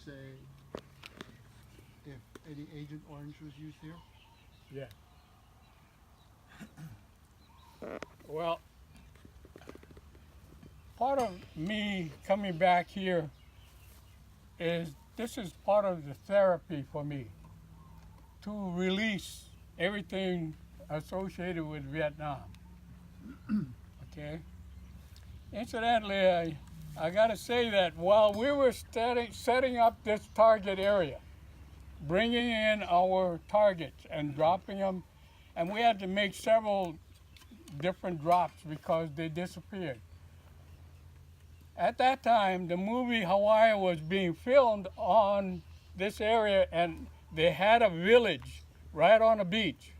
say if any Agent Orange was used here? Yeah. Well, part of me coming back here is this is part of the therapy for me to release everything associated with Vietnam. Okay? Incidentally, I got to say that while we were setting up this target area, bringing in our targets and dropping them, and we had to make several different drops because they disappeared. At that time, the movie Hawaii was being filmed on this area, and they had a village right on the beach.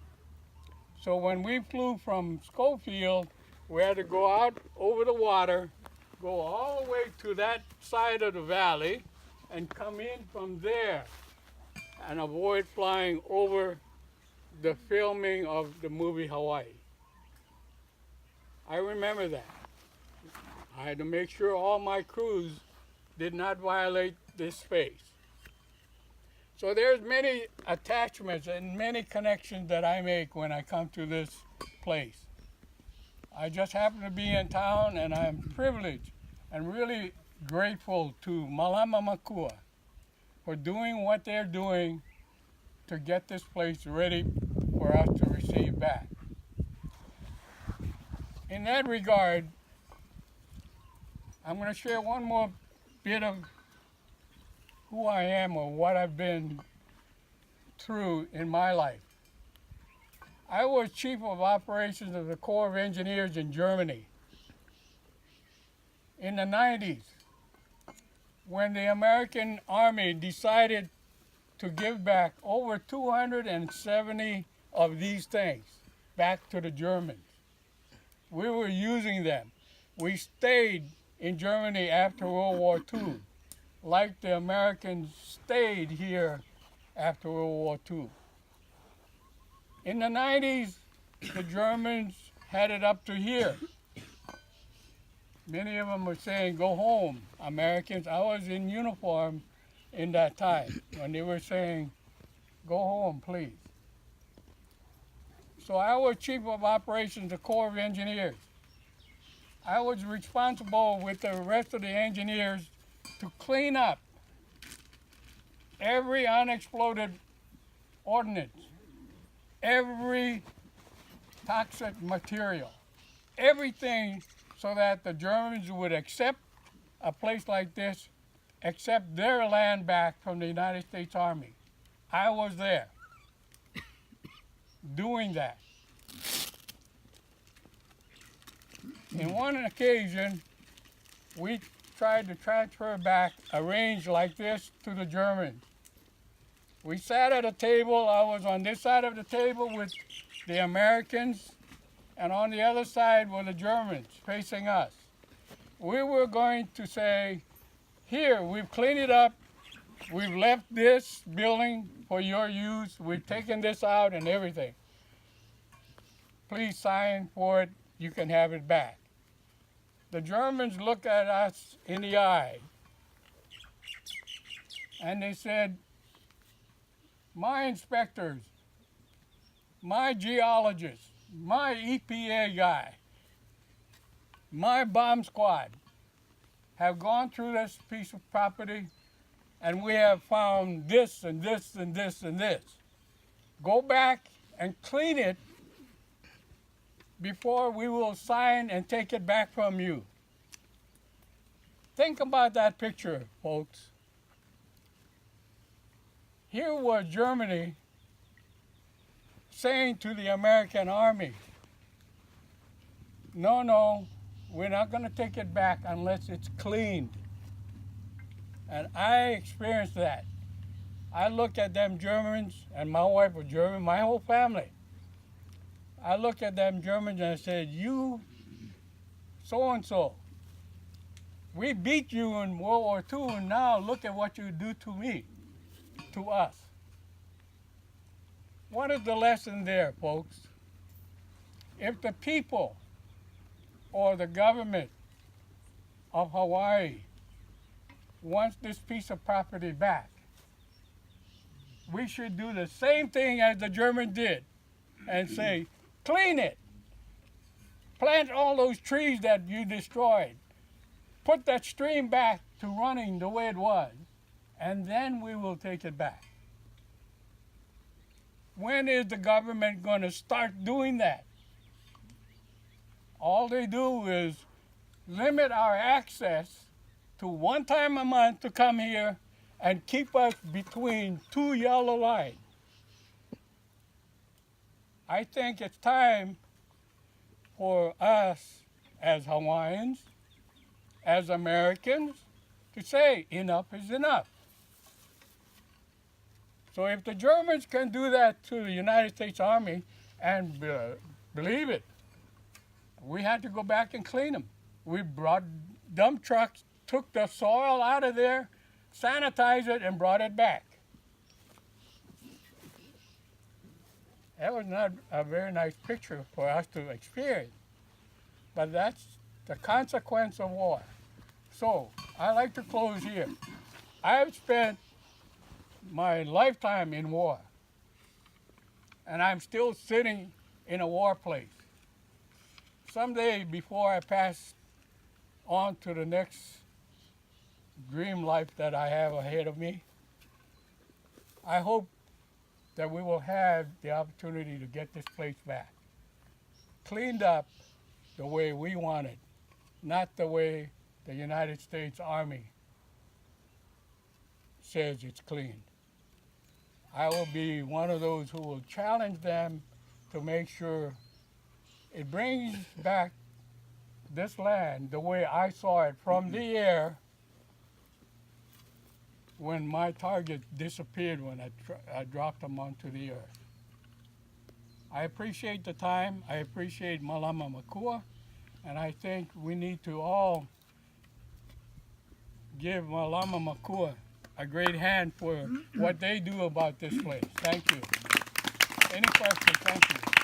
So when we flew from Schofield, we had to go out over the water, go all the way to that side of the valley, and come in from there and avoid flying over the filming of the movie Hawaii. I remember that. I had to make sure all my crews did not violate this space. So there's many attachments and many connections that I make when I come to this place. I just happen to be in town, and I'm privileged and really grateful to Malama Mākua for doing what they're doing to get this place ready for us to receive back. In that regard, I'm going to share one more bit of who I am or what I've been through in my life. I was Chief of Operations of the Corps of Engineers in Germany in the 90s when the American Army decided to give back over 270 of these things back to the Germans. We were using them. We stayed in Germany after World War II, like the Americans stayed here after World War II. In the 90s, the Germans had it up to here. Many of them were saying, go home, Americans. I was in uniform in that time when they were saying, go home, please. So I was Chief of Operations of the Corps of Engineers. I was responsible with the rest of the engineers to clean up every unexploded ordnance, every toxic material, everything so that the Germans would accept a place like this, accept their land back from the United States Army. I was there doing that. In one occasion, we tried to transfer back a range like this to the Germans. We sat at a table. I was on this side of the table with the Americans, and on the other side were the Germans facing us. We were going to say, here, we've cleaned it up. We've left this building for your use. We've taken this out and everything. Please sign for it. You can have it back. The Germans looked at us in the eye, and they said, my inspectors, my geologists, my EPA guy, my bomb squad have gone through this piece of property, and we have found this and this and this and this. Go back and clean it before we will sign and take it back from you. Think about that picture, folks. Here was Germany saying to the American Army, no, no, we're not going to take it back unless it's cleaned. And I experienced that. I looked at them Germans, and my wife was German, my whole family. I looked at them Germans and I said, you so-and-so, we beat you in World War II, and now look at what you do to me, to us. What is the lesson there, folks? If the people or the government of Hawaii wants this piece of property back, we should do the same thing as the Germans did and say, clean it. Plant all those trees that you destroyed. Put that stream back to running the way it was, and then we will take it back. When is the government going to start doing that? All they do is limit our access to one time a month to come here and keep us between two yellow lines. I think it's time for us as Hawaiians, as Americans, to say enough is enough. So if the Germans can do that to the United States Army, and believe it, we had to go back and clean them. We brought dump trucks, took the soil out of there, sanitized it, and brought it back. That was not a very nice picture for us to experience, but that's the consequence of war. So, I like to close here. I've spent my lifetime in war, and I'm still sitting in a war place. Someday, before I pass on to the next dream life that I have ahead of me, I hope that we will have the opportunity to get this place back, cleaned up the way we want it, not the way the United States Army says it's cleaned. I will be one of those who will challenge them to make sure it brings back this land the way I saw it from the air when my target disappeared when I dropped them onto the earth. I appreciate the time. I appreciate Malama Makua, and I think we need to all give Malama Makua a great hand for what they do about this place. Thank you. Any questions? Thank you.